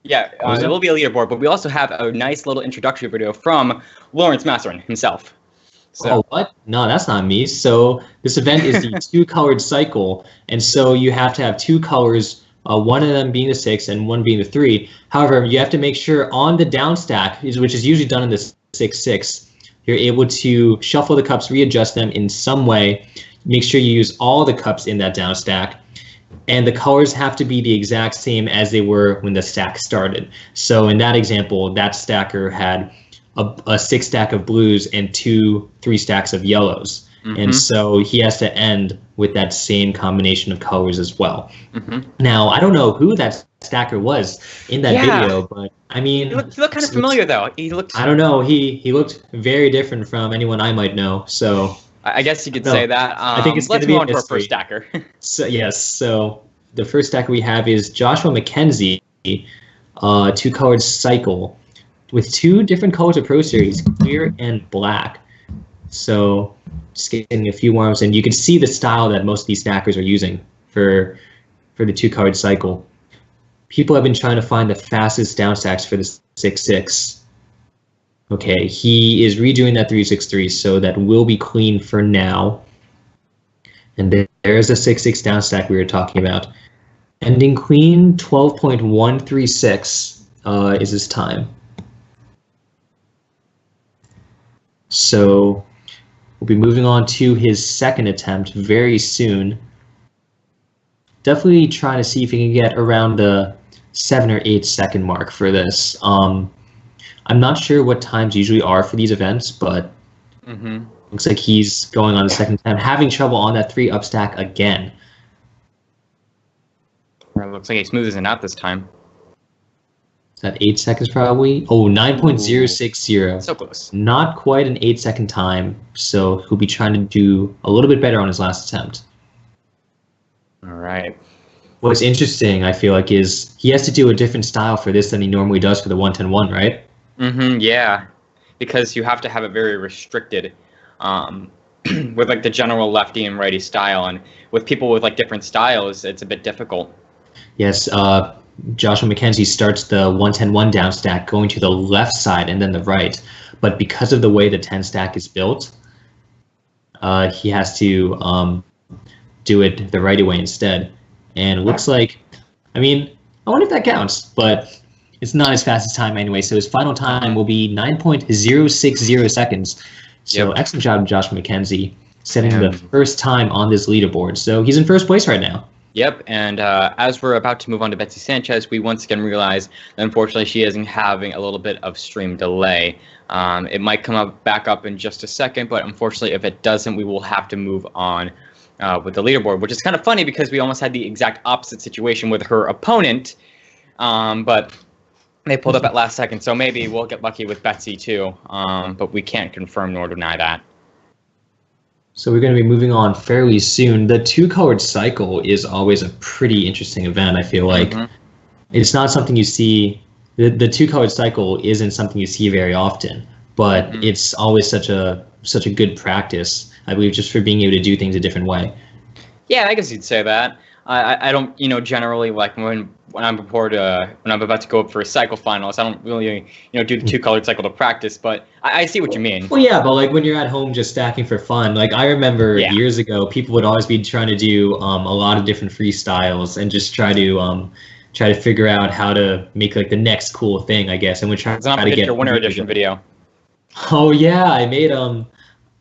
Yeah, it will be a leaderboard, but we also have a nice little introductory video from Lawrence Masserin himself. So, Oh, what? No, that's not me. So this event is the two-colored cycle, and so you have to have two colors, one of them being the 6 and one being the 3. However, you have to make sure on the down stack, which is usually done in the 6-6, you're able to shuffle the cups, readjust them in some way, make sure you use all the cups in that down stack, and the colors have to be the exact same as they were when the stack started. So in that example, that stacker had a 6 stack of blues and 3 stacks of yellows. And so he has to end with that same combination of colors as well. Now, I don't know who that stacker was in that video, but I mean... He looked kind of familiar, though. I don't know. He looked very different from anyone I might know, so... I guess you could say that. I think it's let's gonna be move on a to our mystery. first stacker. So yes, so the first stacker we have is Joshua McKenzie, two-colored cycle with 2 different colors of Pro Series, clear and black. So just getting a few warms, and you can see the style that most of these stackers are using for the two-colored cycle. People have been trying to find the fastest down stacks for the 6-6. Okay, he is redoing that 3-6-3, so that will be clean for now. And there's the 6-6 down stack we were talking about. Ending clean, 12.136 is his time. So we'll be moving on to his second attempt very soon. Definitely trying to see if he can get around the 7 or 8 second mark for this. I'm not sure what times usually are for these events, but looks like he's going on the second time, having trouble on that 3 up stack again. It looks like he smoothes it out this time. Is that 8 seconds probably? Oh, 9.060. So close. Not quite an 8-second time, so he'll be trying to do a little bit better on his last attempt. All right. What's interesting, I feel like, is he has to do a different style for this than he normally does for the 110-1, right? Yeah, because you have to have it very restricted with like the general lefty and righty style, and with people with like different styles, it's a bit difficult. Yes, Joshua McKenzie starts the 110-1 down stack going to the left side and then the right, but because of the way the 10 stack is built, he has to do it the righty way instead. And it looks like, I mean, I wonder if that counts, but it's not his fastest time anyway, so his final time will be 9.060 seconds. So excellent job, Joshua McKenzie, setting the first time on this leaderboard. So he's in first place right now. Yep, and as we're about to move on to Betsy Sanchez, we once again realize that unfortunately she is having a little bit of stream delay. It might come back up in just a second, but unfortunately if it doesn't, we will have to move on with the leaderboard, which is kind of funny because we almost had the exact opposite situation with her opponent, but they pulled up at last second, so maybe we'll get lucky with Betsy too, but we can't confirm nor deny that. So we're going to be moving on fairly soon. The two-colored cycle is always a pretty interesting event, I feel like. It's not something you see, the two-colored cycle isn't something you see very often, but it's always such a good practice, I believe, just for being able to do things a different way. Yeah, I guess you'd say that. I don't, generally like when I'm about to go up for a cycle finals, I don't really, do the two-colored cycle to practice, but I see what you mean. Well, yeah, but like when you're at home just stacking for fun, like I remember years ago, people would always be trying to do a lot of different freestyles and just try to figure out how to make like the next cool thing, I guess, and we try to get your winter edition video. Oh yeah, I made a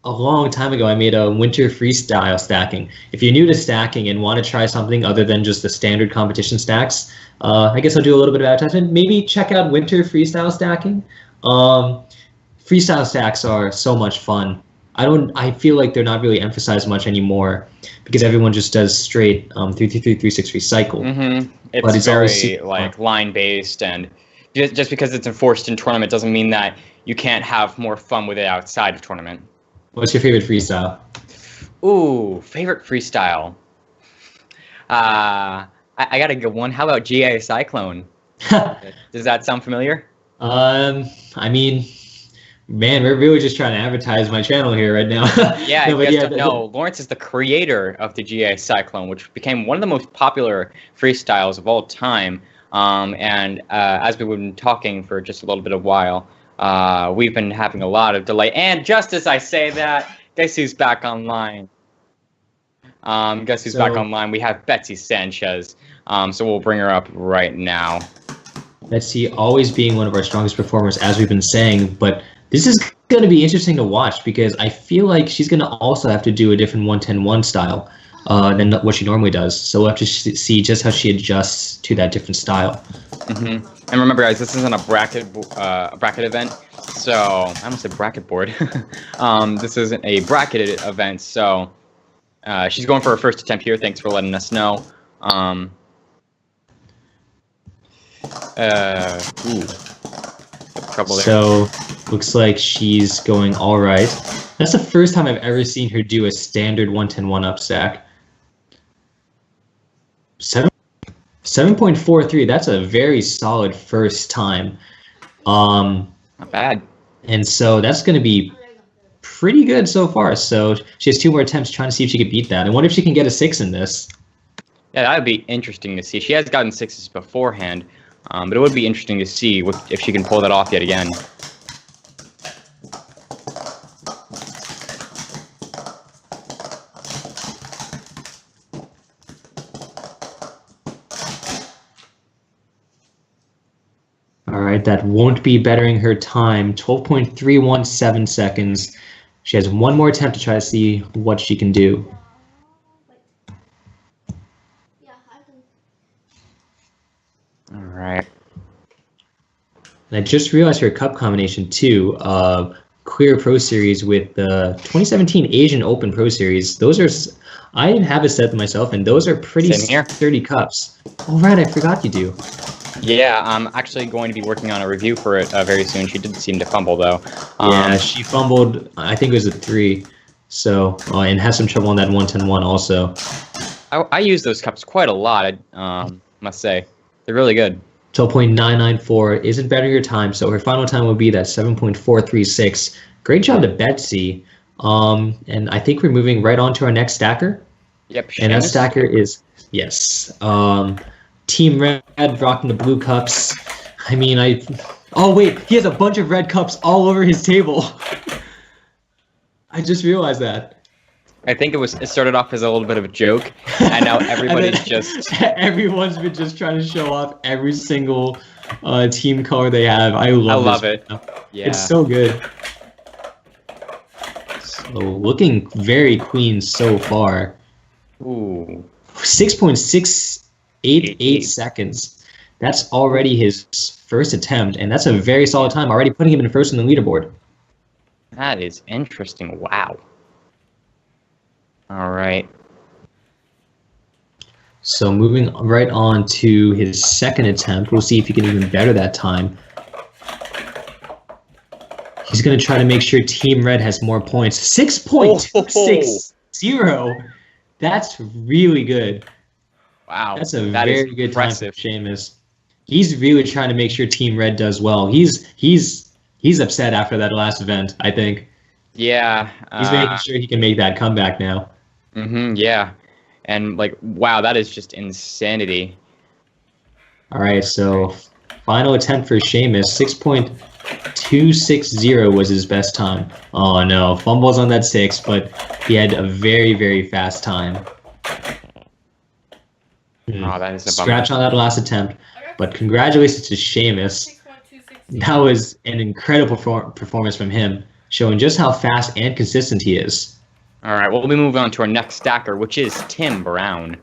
long time ago, I made a winter freestyle stacking. If you're new to stacking and want to try something other than just the standard competition stacks, I guess I'll do a little bit of advertisement. Maybe check out winter freestyle stacking. Freestyle stacks are so much fun. I feel like they're not really emphasized much anymore because everyone just does straight 3-3-3-3-6 recycle. It's very like line based, and just because it's enforced in tournament doesn't mean that you can't have more fun with it outside of tournament. What's your favorite freestyle? Ooh, favorite freestyle. I got a good one. How about GA Cyclone? Does that sound familiar? I mean, man, we're really just trying to advertise my channel here right now. Yeah, no, you guys don't know, Lawrence is the creator of the GA Cyclone, which became one of the most popular freestyles of all time. And as we've been talking for just a little bit of a while, we've been having a lot of delay. And just as I say that, guess who's back online? Back online? We have Betsy Sanchez. So we'll bring her up right now. Betsy always being one of our strongest performers, as we've been saying, but this is going to be interesting to watch because I feel like she's going to also have to do a different 110-1 style than what she normally does. So we'll have to see just how she adjusts to that different style. And remember, guys, this isn't a bracket event, so I almost said bracket board. This isn't a bracketed event, so she's going for her first attempt here. Thanks for letting us know. Trouble there. So looks like she's going all right. That's the first time I've ever seen her do a standard 110-1 up stack. 7.43, that's a very solid first time. Not bad. And so that's going to be pretty good so far. So she has 2 more attempts trying to see if she could beat that. I wonder if she can get a 6 in this. Yeah, that would be interesting to see. She has gotten 6s beforehand, but it would be interesting to see if she can pull that off yet again. All right, that won't be bettering her time. 12.317 seconds. She has 1 more attempt to try to see what she can do. All right. And I just realized her cup combination too. Clear Pro Series with the 2017 Asian Open Pro Series. Those are, I didn't have a set myself, and those are pretty sturdy cups. Oh right, I forgot you do. Yeah, I'm actually going to be working on a review for it very soon. She did seem to fumble though. Yeah, she fumbled. I think it was a 3. So and had some trouble on that 110-1 also. I use those cups quite a lot. I must say, they're really good. 12.994 isn't better your time, so her final time will be that 7.436. Great job to Betsy. And I think we're moving right on to our next stacker. Yep. And that Seamus. stacker is, yes, Team Red rocking the blue cups. I mean, oh wait, he has a bunch of red cups all over his table. I just realized that. I think it started off as a little bit of a joke, and now everybody's everyone's been just trying to show off every single team color they have. I love it. Yeah. It's so good. So looking very clean so far. Ooh. 6.688 seconds. That's already his first attempt, and that's a very solid time. Already putting him in first in the leaderboard. That is interesting. Wow. All right. So moving right on to his second attempt, we'll see if he can even better that time. He's going to try to make sure Team Red has more points. 6.260. That's really good. Wow. That's a very good time for Seamus. He's really trying to make sure Team Red does well. He's upset after that last event, I think. Yeah. He's making sure he can make that comeback now. Yeah. And like, wow, that is just insanity. All right, so final attempt for Seamus. 6.260 was his best time. Oh no, fumbles on that 6, but he had a very, very fast time. Oh, that is a bummer. Scratch on that last attempt, but congratulations to Seamus. That was an incredible performance from him, showing just how fast and consistent he is. All right, well, we'll move on to our next stacker, which is Tim Brown.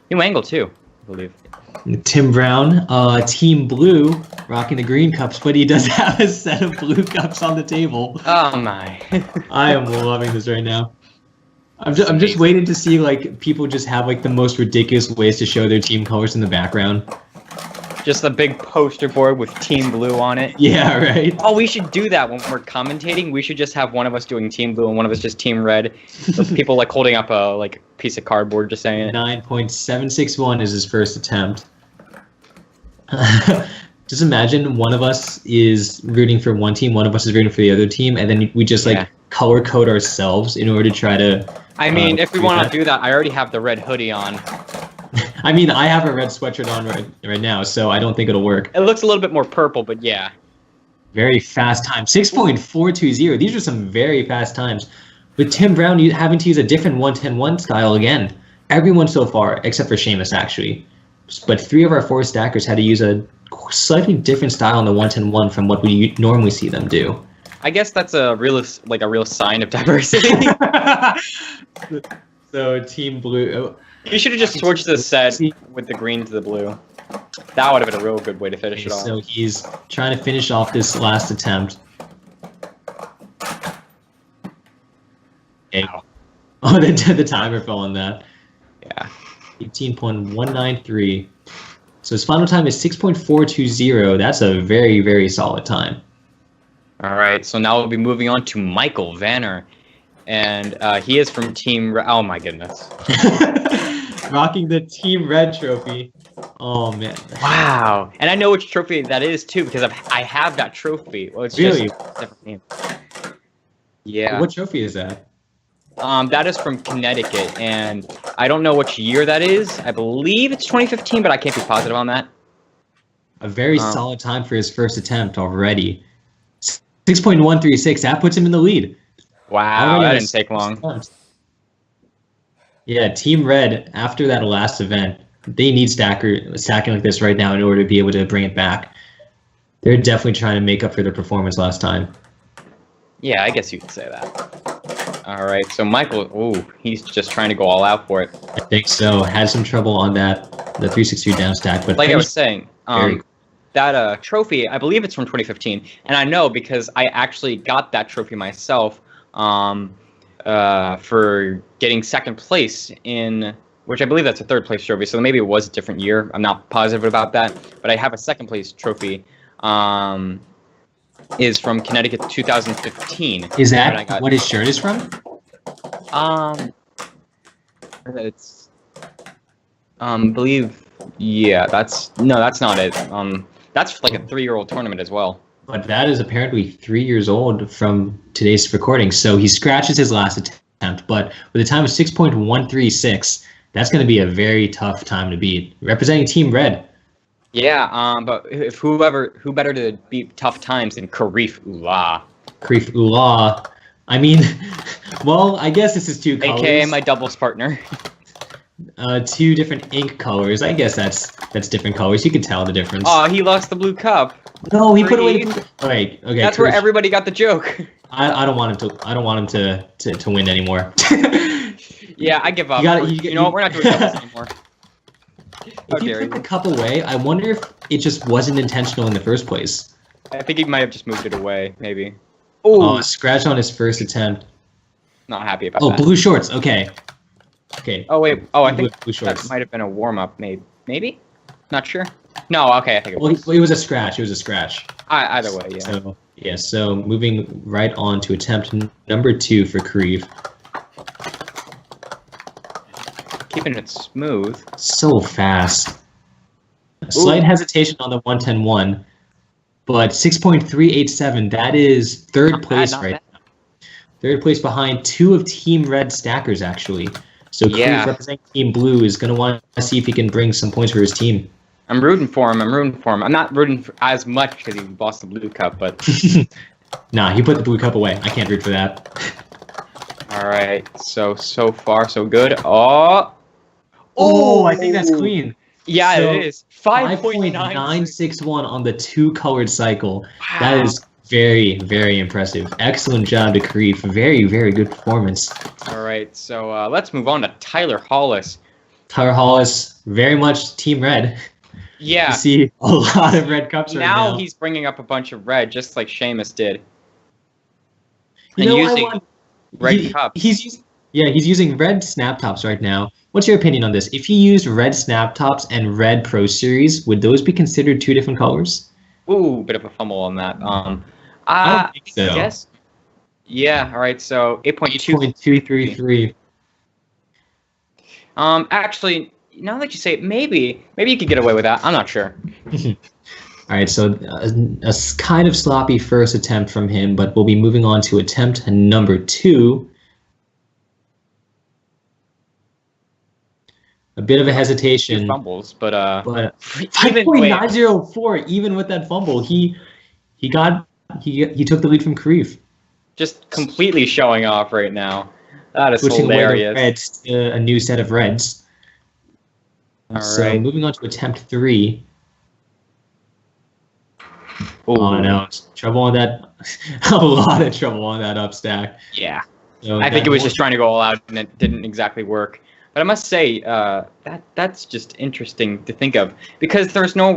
New angle, too, I believe. Tim Brown, Team Blue, rocking the green cups, but he does have a set of blue cups on the table. Oh, my. I am loving this right now. I'm just waiting to see, like, people just have, like, the most ridiculous ways to show their team colors in the background. Just a big poster board with Team Blue on it. Yeah, right? Oh, we should do that when we're commentating. We should just have one of us doing Team Blue and one of us just Team Red. With people, like, holding up a, like, piece of cardboard just saying it. 9.761 is his first attempt. Just imagine one of us is rooting for one team, one of us is rooting for the other team, and then we just, like, color code ourselves in order to try to... I mean, if we want to do that, I already have the red hoodie on. I mean, I have a red sweatshirt on right now, so I don't think it'll work. It looks a little bit more purple, but yeah. Very fast time. 6.420. These are some very fast times. With Tim Brown having to use a different 110-1 style again. Everyone so far, except for Seamus, actually. But 3 of our 4 stackers had to use a slightly different style on the 110-1 from what we normally see them do. I guess that's a real sign of diversity. So Team Blue... You should have just switched the set with the green to the blue. That would have been a real good way to finish it off. So he's trying to finish off this last attempt. Wow. Oh, the timer fell on that. Yeah. 18.193. So his final time is 6.420. That's a very, very solid time. All right, so now we'll be moving on to Michael Vanner. And he is from Team Red. Oh, my goodness. Rocking the Team Red trophy. Oh, man. Wow. And I know which trophy that is, too, because I have that trophy. Well, it's really? Just a different name. Yeah. What trophy is that? That is from Connecticut, and I don't know which year that is. I believe it's 2015, but I can't be positive on that. A very solid time for his first attempt already. 6.136. That puts him in the lead. Wow, that didn't take long. Yeah, Team Red, after that last event, they need stacking like this right now in order to be able to bring it back. They're definitely trying to make up for their performance last time. Yeah, I guess you could say that. All right, so Michael, he's just trying to go all out for it. I think so. Had some trouble on the 363 down stack, but like I was saying, that trophy, I believe it's from 2015, and I know because I actually got that trophy myself for getting second place in which I believe that's a third place trophy. So maybe it was a different year. I'm not positive about that, but I have a second place trophy. Is from Connecticut 2015. Is that what his shirt is from? It's believe that's not it. That's like a 3-year-old tournament as well. But that is apparently 3 years old from today's recording. So he scratches his last attempt, but with a time of 6.136, that's going to be a very tough time to beat. Representing Team Red. Yeah, but if who better to beat tough times than Karif Ullah? Karif Ullah. I mean, well, I guess this is two colors. AKA my doubles partner. 2 different ink colors. I guess that's different colors. You can tell the difference. Oh, he lost the blue cup. No, he put away the blue. Okay. That's where everybody got the joke. I don't want him to. I don't want him to win anymore. Yeah, I give up. You know what? We're not doing doubles anymore. If he put the cup away, I wonder if it just wasn't intentional in the first place. I think he might have just moved it away, maybe. Oh, scratch on his first attempt. Not happy about that. Oh, blue shorts. Okay. Oh wait. Oh, I think blue shorts. That might have been a warm up. Maybe. Not sure. No. Okay. I think it was. Well, it was a scratch. It was a scratch. Either way, yeah. So moving right on to attempt number 2 for Karif. Keeping it smooth. So fast. A slight hesitation on the 110-1, but 6.387. That is third place right now. Third place behind 2 of Team Red stackers, actually. So Karif representing Team Blue is going to want to see if he can bring some points for his team. I'm rooting for him. I'm not rooting for as much because he lost the blue cup, but... Nah, he put the blue cup away. I can't root for that. All right. So far, so good. Oh, I think that's clean. Yeah, so it is. 5.961 on the 2-colored cycle. Wow. That is very, very impressive. Excellent job to Karif. Very, very good performance. All right, so let's move on to Tyler Hollis. Tyler Hollis, very much Team Red. Yeah. You see a lot of red cups right now. Now he's bringing up a bunch of red, just like Seamus did. Using red cups. He's using red snap tops right now. What's your opinion on this? If he used red snap tops and red Pro Series, would those be considered 2 different colors? Ooh, bit of a fumble on that. I don't think so. Yes. Yeah. All right. So 8.233. Actually, now that you say it, maybe you could get away with that. I'm not sure. All right. So a kind of sloppy first attempt from him, but we'll be moving on to attempt number 2. A bit of a hesitation. 2 fumbles, but 5.904. Even with that fumble, he took the lead from Karif. Just completely showing off right now. That is Switching hilarious. Reds to a new set of reds. All so right. Moving on to attempt 3. Ooh. Oh no, trouble on that. A lot of trouble on that up stack. Yeah. So I think it was just trying to go all out and it didn't exactly work. But I must say, that's just interesting to think of because there's no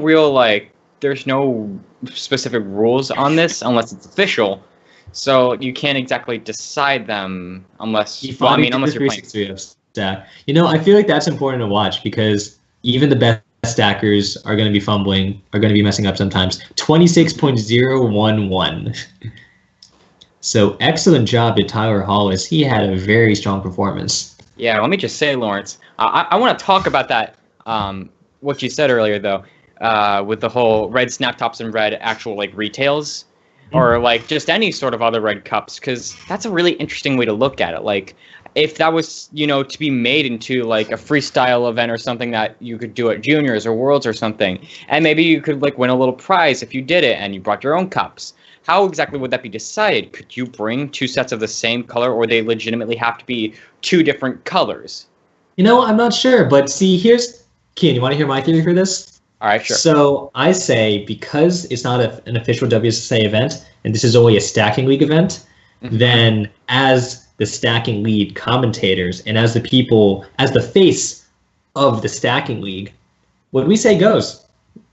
specific rules on this unless it's official. So you can't exactly decide them unless you're playing. Stack. I feel like that's important to watch because even the best stackers are going to be fumbling, are going to be messing up sometimes. 26.011. So excellent job to Tyler Hollis. He had a very strong performance. Yeah, let me just say, Lawrence, I want to talk about that, what you said earlier, though, with the whole red snap tops and red actual, retails, or, just any sort of other red cups, because that's a really interesting way to look at it. If that was, to be made into, a freestyle event or something that you could do at Juniors or Worlds or something, and maybe you could, win a little prize if you did it and you brought your own cups. How exactly would that be decided? Could you bring 2 sets of the same color, or they legitimately have to be 2 different colors? I'm not sure, but see, Kian, you want to hear my theory for this? All right, sure. So I say because it's not an official WSSA event, and this is only a stacking league event, then as the stacking league commentators and as the face of the stacking league, what we say goes.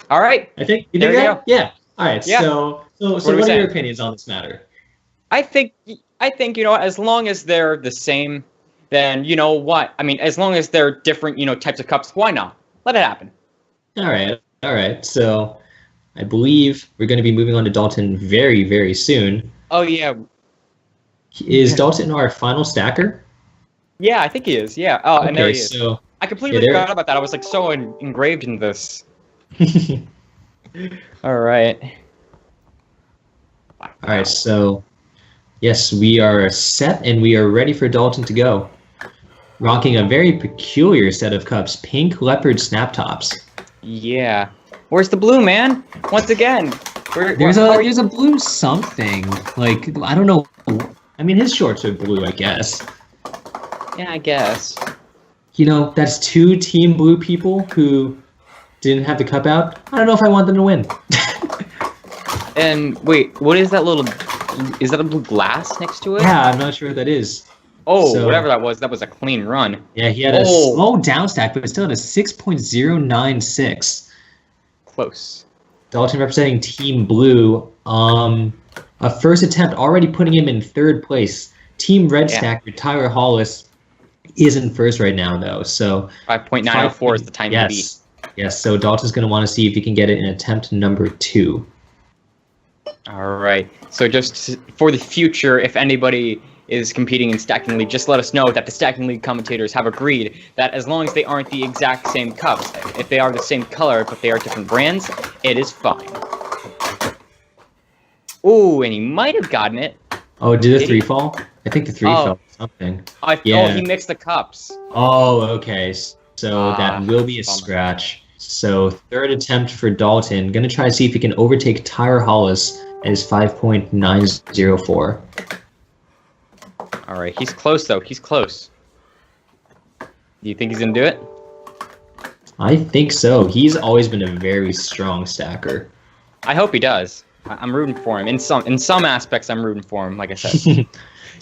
All right. I think you think that? Yeah. All right. Yeah. So what are your opinions on this matter? I think as long as they're the same, then you know what? I mean, as long as they're different, types of cups, why not? Let it happen. All right. So I believe we're going to be moving on to Dalton very, very soon. Oh, yeah. Is Dalton our final stacker? Yeah, I think he is. Yeah. Oh, okay, and there he is. So, I completely forgot about that. I was like so engraved in this. All right. All right, so yes, we are set and we are ready for Dalton to go. Rocking a very peculiar set of cups, pink leopard snap tops. Yeah. Where's the blue, man? Once again. There's a blue something. Like, I don't know. I mean, his shorts are blue, I guess. Yeah, I guess. That's 2 Team Blue people who didn't have the cup out. I don't know if I want them to win. And wait, what is that little? Is that a blue glass next to it? Yeah, I'm not sure what that is. Oh, so, whatever that was a clean run. Yeah, he had a slow down stack, but still had a 6.096. Close. Dalton representing Team Blue. A first attempt already putting him in 3rd place. Team Red stacker Tyler Hollis is in 1st right now, though. So 5.904 is the time to beat. Yes, so Dalton's going to want to see if he can get it in attempt number 2. All right. So just for the future, if anybody is competing in Stacking League, just let us know that the Stacking League commentators have agreed that as long as they aren't the exact same cups, if they are the same color but they are different brands, it is fine. Ooh, and he might have gotten it. Oh, did the 3 fall? I think the 3 fell something. Oh, he mixed the cups. Oh, okay. So that will be a scratch. So 3rd attempt for Dalton. Gonna try to see if he can overtake Tyler Hollis at his 5.904. All right, he's close though. He's close. Do you think he's gonna do it? I think so. He's always been a very strong stacker. I hope he does. I'm rooting for him. In some aspects, I'm rooting for him. Like I said.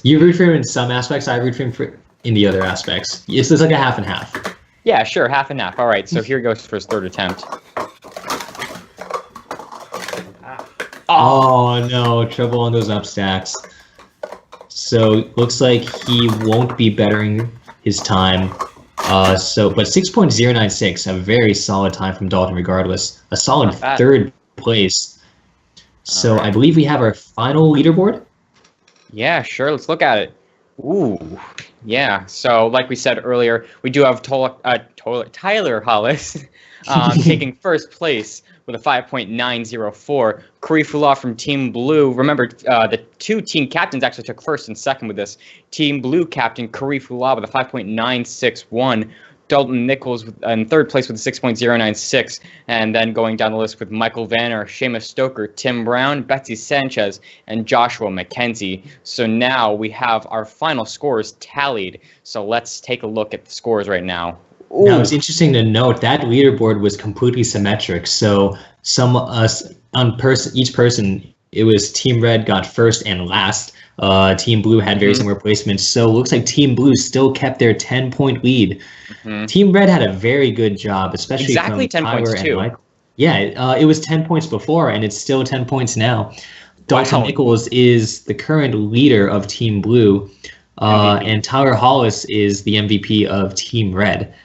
You root for him in some aspects. I root for him in the other aspects. It's like a half and half. Yeah, sure, half and half. All right, so here goes for his 3rd attempt. Oh no, trouble on those up stacks. So looks like he won't be bettering his time. But 6.096, a very solid time from Dalton regardless. A solid 3rd place. So I believe we have our final leaderboard. Yeah, sure. Let's look at it. Ooh, yeah. So like we said earlier, we do have Tyler Hollis taking 1st place with a 5.904. Karifullah from Team Blue. Remember, the 2 team captains actually took 1st and 2nd with this. Team Blue captain Karifullah with a 5.961. Dalton Nichols in 3rd place with a 6.096, and then going down the list with Michael Vanner, Seamus Stoker, Tim Brown, Betsy Sanchez, and Joshua McKenzie. So now we have our final scores tallied. So let's take a look at the scores right now. Ooh. Now it's interesting to note that leaderboard was completely symmetric. So each person, it was Team Red got 1st and last. Team Blue had very similar placements, so it looks like Team Blue still kept their 10-point lead. Team Red had a very good job, especially exactly from 10 points Tyler too. And Michael. Yeah, it was 10 points before, and it's still 10 points now. Dalton Nichols is the current leader of Team Blue, and Tyler Hollis is the MVP of Team Red.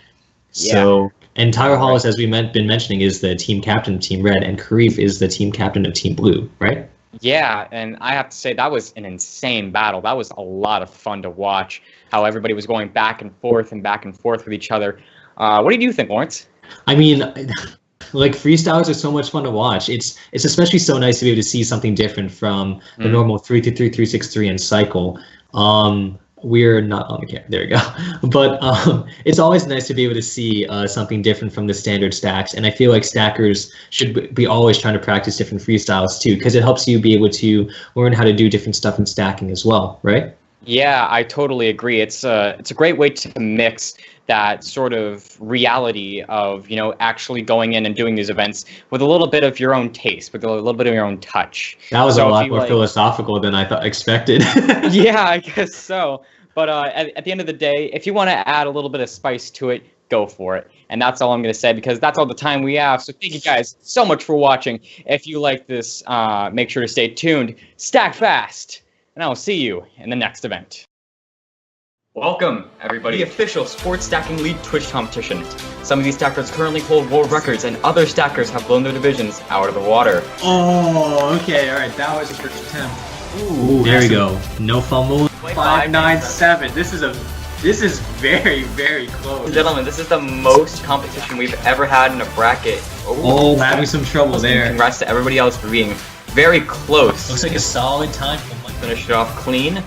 So, and Tyler Hollis, as we've been mentioning, is the team captain of Team Red, and Karif is the team captain of Team Blue, right? Yeah, and I have to say that was an insane battle. That was a lot of fun to watch, how everybody was going back and forth with each other. What do you think, Lawrence? I mean, like, freestyles are so much fun to watch. It's especially so nice to be able to see something different from the normal 3-3, 3-6-3 and cycle. We're not on the camera. There we go. But it's always nice to be able to see something different from the standard stacks. And I feel like stackers should be always trying to practice different freestyles too, because it helps you be able to learn how to do different stuff in stacking as well, right? Yeah, I totally agree. It's a great way to mix that sort of reality of, actually going in and doing these events with a little bit of your own taste, with a little bit of your own touch. That was a lot more philosophical than I expected. Yeah, I guess so. But at the end of the day, if you want to add a little bit of spice to it, go for it. And that's all I'm going to say, because that's all the time we have. So thank you guys so much for watching. If you like this, make sure to stay tuned, stack fast, and I will see you in the next event. Welcome, everybody. The official Sports Stacking League Twitch competition. Some of these stackers currently hold world records, and other stackers have blown their divisions out of the water. Oh, okay, alright, that was the first attempt. Ooh, there we go. No fumble. 597. This is very, very close. Gentlemen, this is the most competition we've ever had in a bracket. Oh, having some trouble there. Congrats to everybody else for being very close. Looks like a solid time for Mike. Finish it off clean.